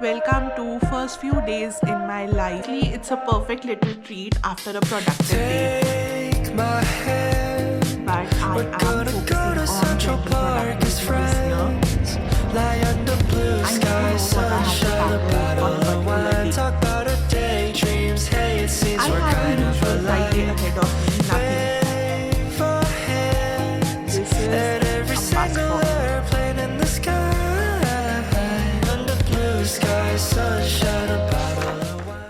Welcome to first few days in my life. It's a perfect little treat after a productive day. Take my hand. But I We're am gonna go focusing to on Central gentle Park as productivity this year. friends. Lie under blue I need to know skies, what I have to sunshine, a tackle on a bottle of particular wine. day. Talk about our daydreams. Hey, it seems I we're have a kind of usual Friday aligned. ahead of me, nothing. Wave our hands This is at every a must single for me. airplane in the sky. Under blue skies, sunshine, a bottle of wine.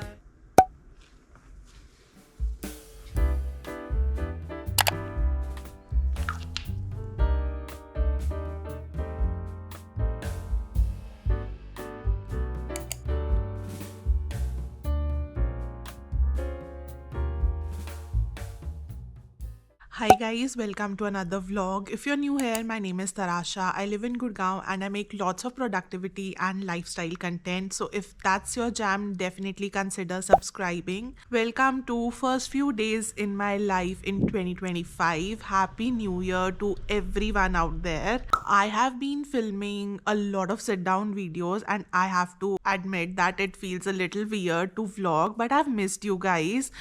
Hi guys, welcome to another vlog. If you're new here, my name is Tarasha. I live in Gurgaon and I make lots of productivity and lifestyle content. So if that's your jam, definitely consider subscribing. Welcome to first few days in my life in 2025. Happy New Year to everyone out there. I have been filming a lot of sit down videos and I have to admit that it feels a little weird to vlog, but I've missed you guys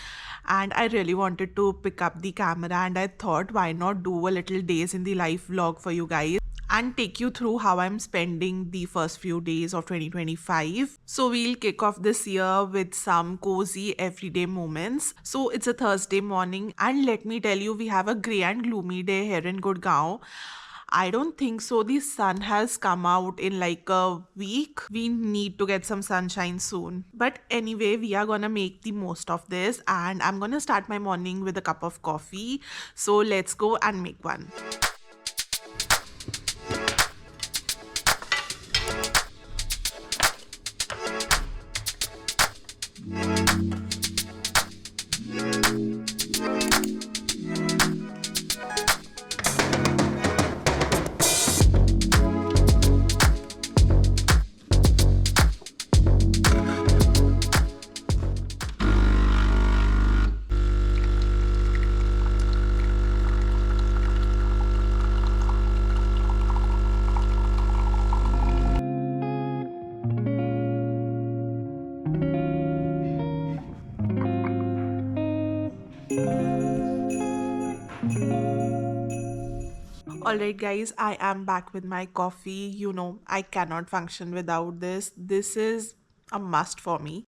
and I really wanted to pick up the camera and I thought why not do a little days in the life vlog for you guys and take you through how I'm spending the first few days of 2025. So we'll kick off this year with some cozy everyday moments. So it's a Thursday morning and let me tell you we have a grey and gloomy day here in Gurgaon. I don't think so. The sun has come out in like a week. We need to get some sunshine soon. But anyway, we are gonna make the most of this and I'm gonna start my morning with a cup of coffee. So let's go and make one. Alright, guys, I am back with my coffee. You know, I cannot function without this. This is a must for me.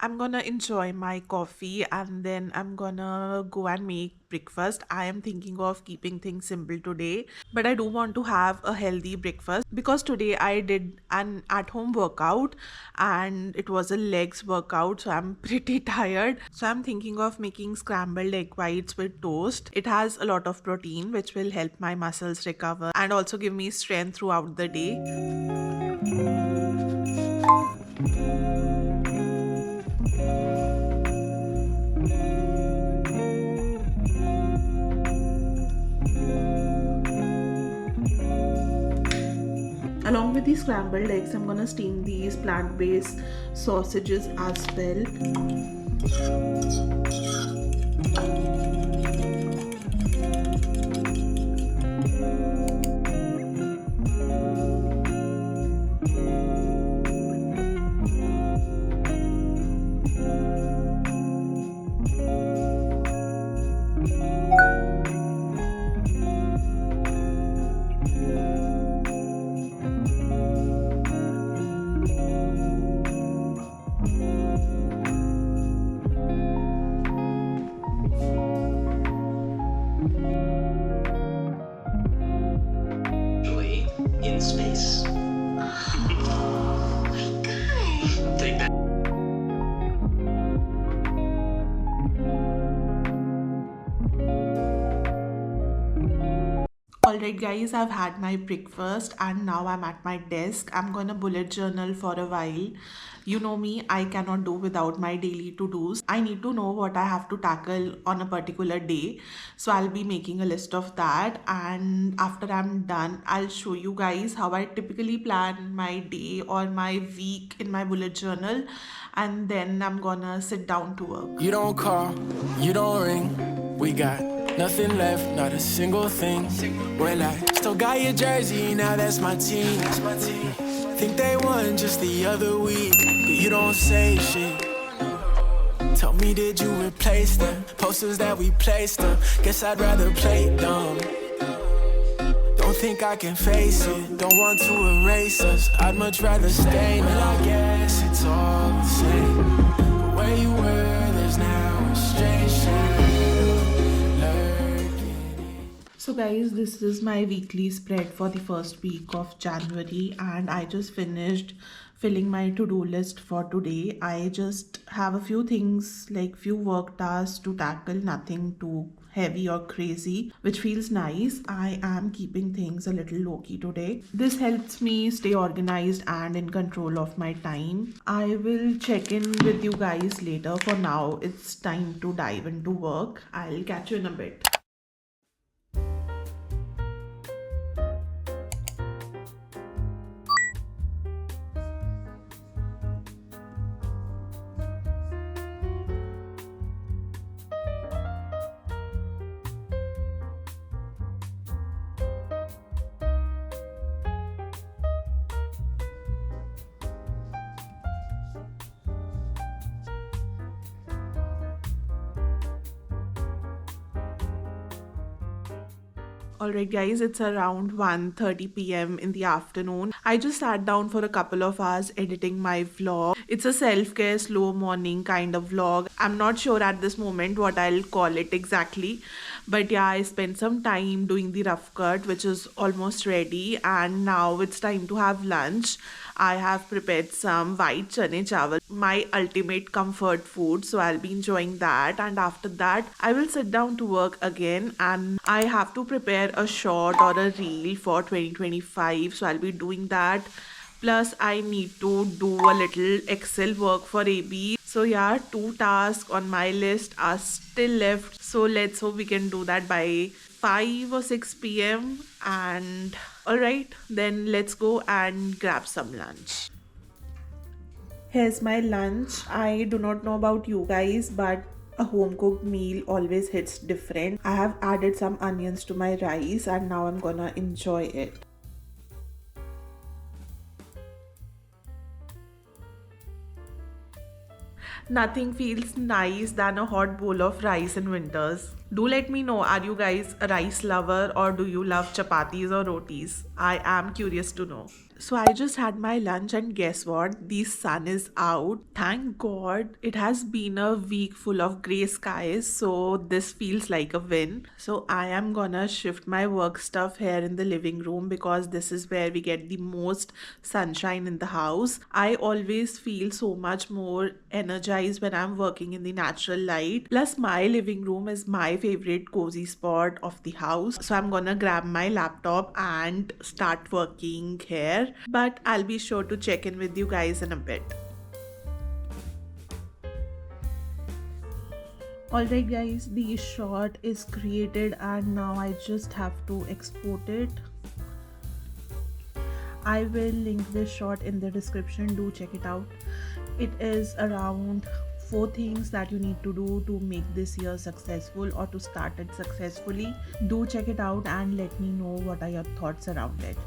I'm gonna enjoy my coffee and then I'm gonna go and make breakfast. I am thinking of keeping things simple today, but I do want to have a healthy breakfast because today I did an at home workout and it was a legs workout, so I'm pretty tired. So I'm thinking of making scrambled egg whites with toast. It has a lot of protein, which will help my muscles recover and also give me strength throughout the day. Along with these scrambled eggs, I'm gonna steam these plant-based sausages as well. Joy in space. Take that. Alright guys, I've had my breakfast and now I'm at my desk. I'm gonna bullet journal for a while. You know me, I cannot do without my daily to-dos. I need to know what I have to tackle on a particular day. So I'll be making a list of that and after I'm done, I'll show you guys how I typically plan my day or my week in my bullet journal and then I'm gonna sit down to work. You don't call, you don't ring. We got nothing left, not a single thing. We're like, still got your jersey, now that's my team. Think they won just the other week, but you don't say shit. Tell me, did you replace them? Posters that we placed them. Guess I'd rather play dumb. Don't think I can face it. Don't want to erase us. I'd much rather stay. Well, I guess it's all the same. But where you were, there's now a strange shadow lurking. So guys, this is my weekly spread for the first week of January, and I just finished filling my to-do list for today. I just have a few things, like few work tasks to tackle, nothing too heavy or crazy, which feels nice. I am keeping things a little low-key today. This helps me stay organized and in control of my time. I will check in with you guys later. For now, it's time to dive into work. I'll catch you in a bit. Alright guys, it's around 1:30 p.m. in the afternoon. I just sat down for a couple of hours editing my vlog. It's a self-care, slow morning kind of vlog. I'm not sure at this moment what I'll call it exactly. But yeah, I spent some time doing the rough cut, which is almost ready. And now it's time to have lunch. I have prepared some white chane chawal, my ultimate comfort food. So I'll be enjoying that. And after that, I will sit down to work again. And I have to prepare a short or a reel for 2025. So I'll be doing that. Plus, I need to do a little Excel work for AB. So yeah, 2 tasks on my list are still left. So let's hope we can do that by 5 or 6 p.m. And alright, then let's go and grab some lunch. Here's my lunch. I do not know about you guys, but a home cooked meal always hits different. I have added some onions to my rice and now I'm gonna enjoy it. Nothing feels nice than a hot bowl of rice in winters. Do let me know, are you guys a rice lover or do you love chapatis or rotis? I am curious to know. So I just had my lunch and guess what? The sun is out. Thank God. It has been a week full of grey skies, so this feels like a win. So I am gonna shift my work stuff here in the living room because this is where we get the most sunshine in the house. I always feel so much more energized when I'm working in the natural light. Plus my living room is my favorite cozy spot of the house. So I'm gonna grab my laptop and start working here. But I'll be sure to check in with you guys in a bit. Alright guys, the shot is created and now I just have to export it. I will link this shot in the description, do check it out. It is around 4 things that you need to do to make this year successful or to start it successfully. Do check it out and let me know what are your thoughts around it.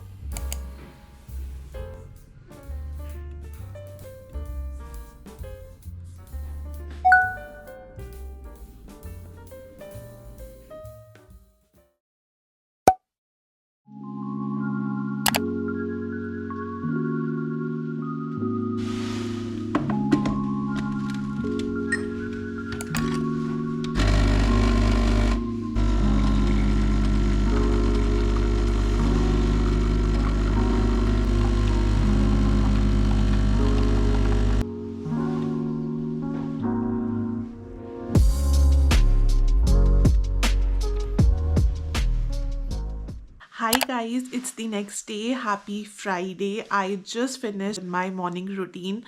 Hi guys, it's the next day. Happy Friday. I just finished my morning routine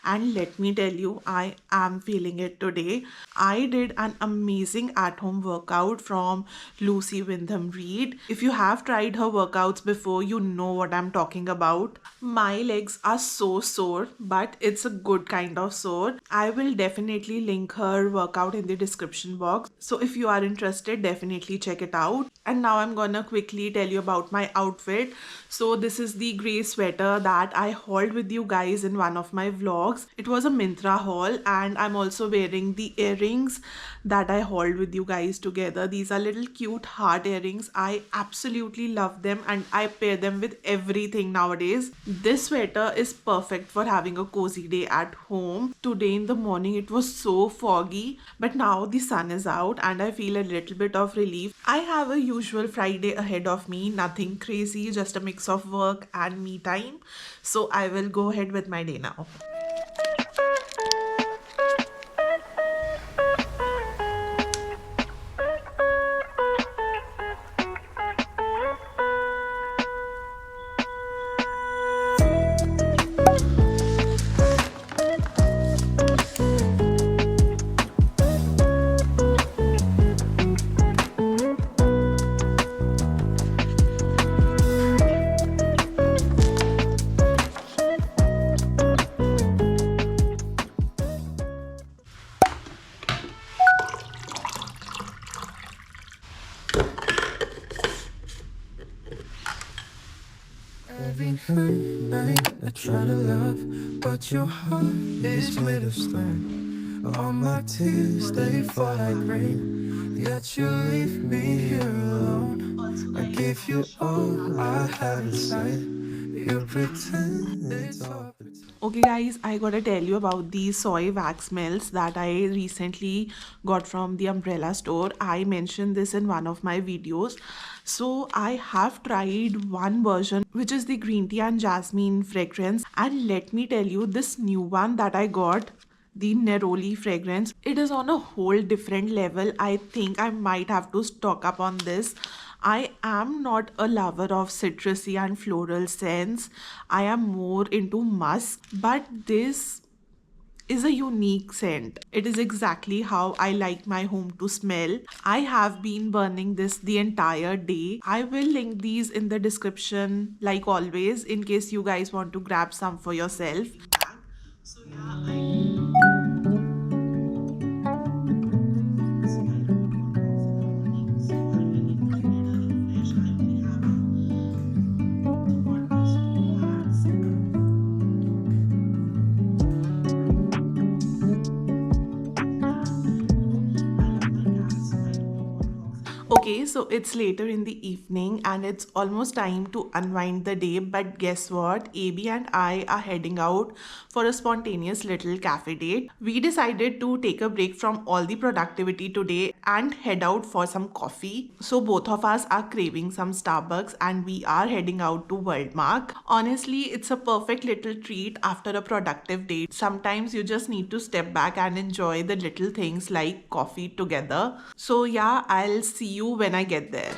and let me tell you, I am feeling it today. I did an amazing at home workout from Lucy Windham Reed. If you have tried her workouts before, you know what I'm talking about. My legs are so sore, but it's a good kind of sore. I will definitely link her workout in the description box. So if you are interested, definitely check it out. And now I'm gonna quickly tell you about my outfit. So this is the gray sweater that I hauled with you guys in one of my vlogs. It was a Myntra haul, and I'm also wearing the earrings that I hauled with you guys together. These are little cute heart earrings. I absolutely love them and I pair them with everything nowadays. This sweater is perfect for having a cozy day at home. Today in the morning it was so foggy, but now the sun is out and I feel a little bit of relief. I have a usual Friday ahead of me, nothing crazy, just a mix of work and me time. So I will go ahead with my day now. Every night I try to love, but your heart is made of stone. All my tears, they fall like rain, yet you leave me here alone. I give you all I have inside, you pretend it's all pretend. Okay guys, I gotta tell you about these soy wax melts that I recently got from the umbrella store. I mentioned this in one of my videos. So I have tried one version, which is the green tea and jasmine fragrance, and let me tell you, this new one that I got, the Neroli fragrance, it is on a whole different level. I think I might have to stock up on this. I am not a lover of citrusy and floral scents. I am more into musk, but this is a unique scent. It is exactly how I like my home to smell. I have been burning this the entire day. I will link these in the description like always in case you guys want to grab some for yourself. So okay, so it's later in the evening and it's almost time to unwind the day. But guess what? AB and I are heading out for a spontaneous little cafe date. We decided to take a break from all the productivity today and head out for some coffee. So both of us are craving some Starbucks and we are heading out to Worldmark. Honestly, it's a perfect little treat after a productive day. Sometimes you just need to step back and enjoy the little things like coffee together. So yeah, I'll see you when I get there.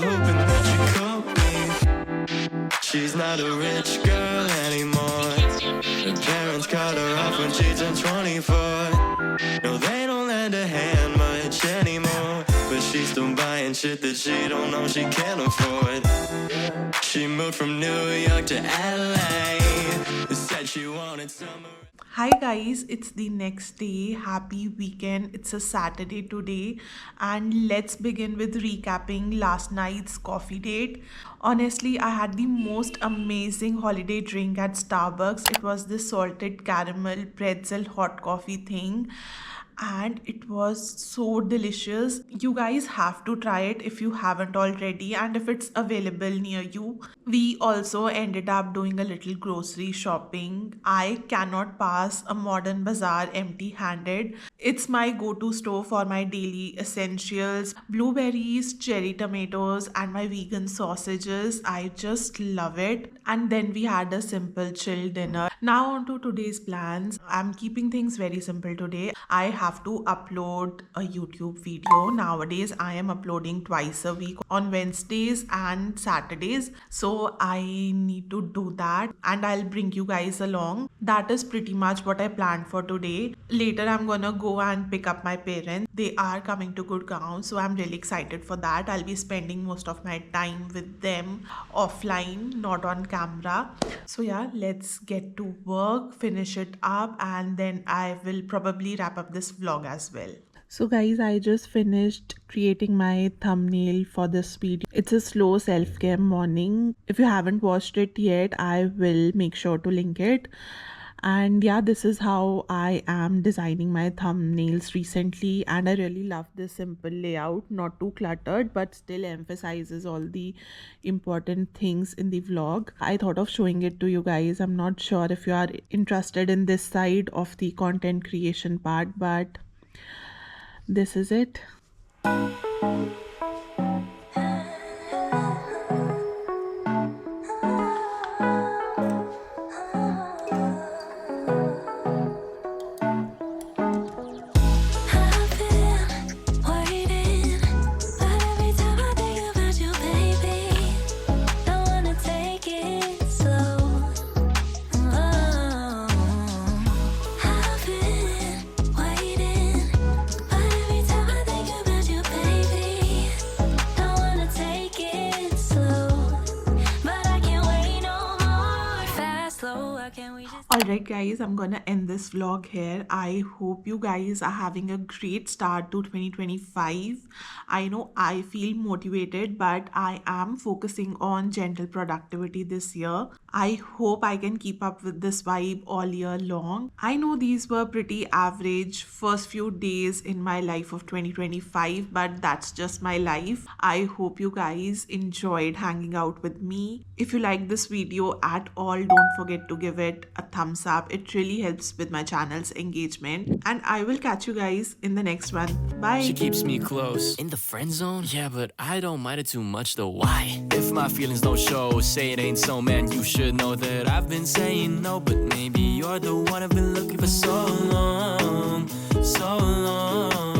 hoping that you call me. She's not a rich girl anymore. Her parents cut her off when she turned 24. No, they don't lend a hand much anymore, but she's still buying shit that she don't know she can't afford. She moved from New York to LA. Said she wanted summer. Hi guys, it's the next day. Happy weekend. It's a Saturday today, and let's begin with recapping last night's coffee date. Honestly, I had the most amazing holiday drink at Starbucks. It was this salted caramel pretzel hot coffee thing, and it was so delicious. You guys have to try it if you haven't already, and if it's available near you. We also ended up doing a little grocery shopping. I cannot pass a modern bazaar empty handed. It's my go to store for my daily essentials: blueberries, cherry tomatoes, and my vegan sausages. I just love it. And then we had a simple chill dinner. Now, on to today's plans. I'm keeping things very simple today. I have to upload a YouTube video. Nowadays, I am uploading twice a week on Wednesdays and Saturdays. So I need to do that, and I'll bring you guys along. That is pretty much what I planned for today. Later, I'm gonna go and pick up my parents. They are coming to Gurgaon, so I'm really excited for that. I'll be spending most of my time with them offline, not on camera. So yeah, let's get to work, finish it up, and then I will probably wrap up this vlog as well. So guys, I just finished creating my thumbnail for this video. It's a slow self-care morning. If you haven't watched it yet, I will make sure to link it. And yeah, this is how I am designing my thumbnails recently, and I really love this simple layout, not too cluttered but still emphasizes all the important things in the vlog. I thought of showing it to you guys. I'm not sure if you are interested in this side of the content creation part, but this is it. Alright guys, I'm gonna end this vlog here. I hope you guys are having a great start to 2025. I know I feel motivated, but I am focusing on gentle productivity this year. I hope I can keep up with this vibe all year long. I know these were pretty average first few days in my life of 2025, but that's just my life. I hope you guys enjoyed hanging out with me. If you like this video at all, don't forget to give it a thumbs up. It really helps with my channel's engagement, and I will catch you guys in the next one. Bye. She keeps me close. In the friend zone? Yeah, but I don't mind it too much though. Why? If my feelings don't show, say it ain't so, man. You should know that I've been saying no, but maybe you're the one I've been looking for so long, so long.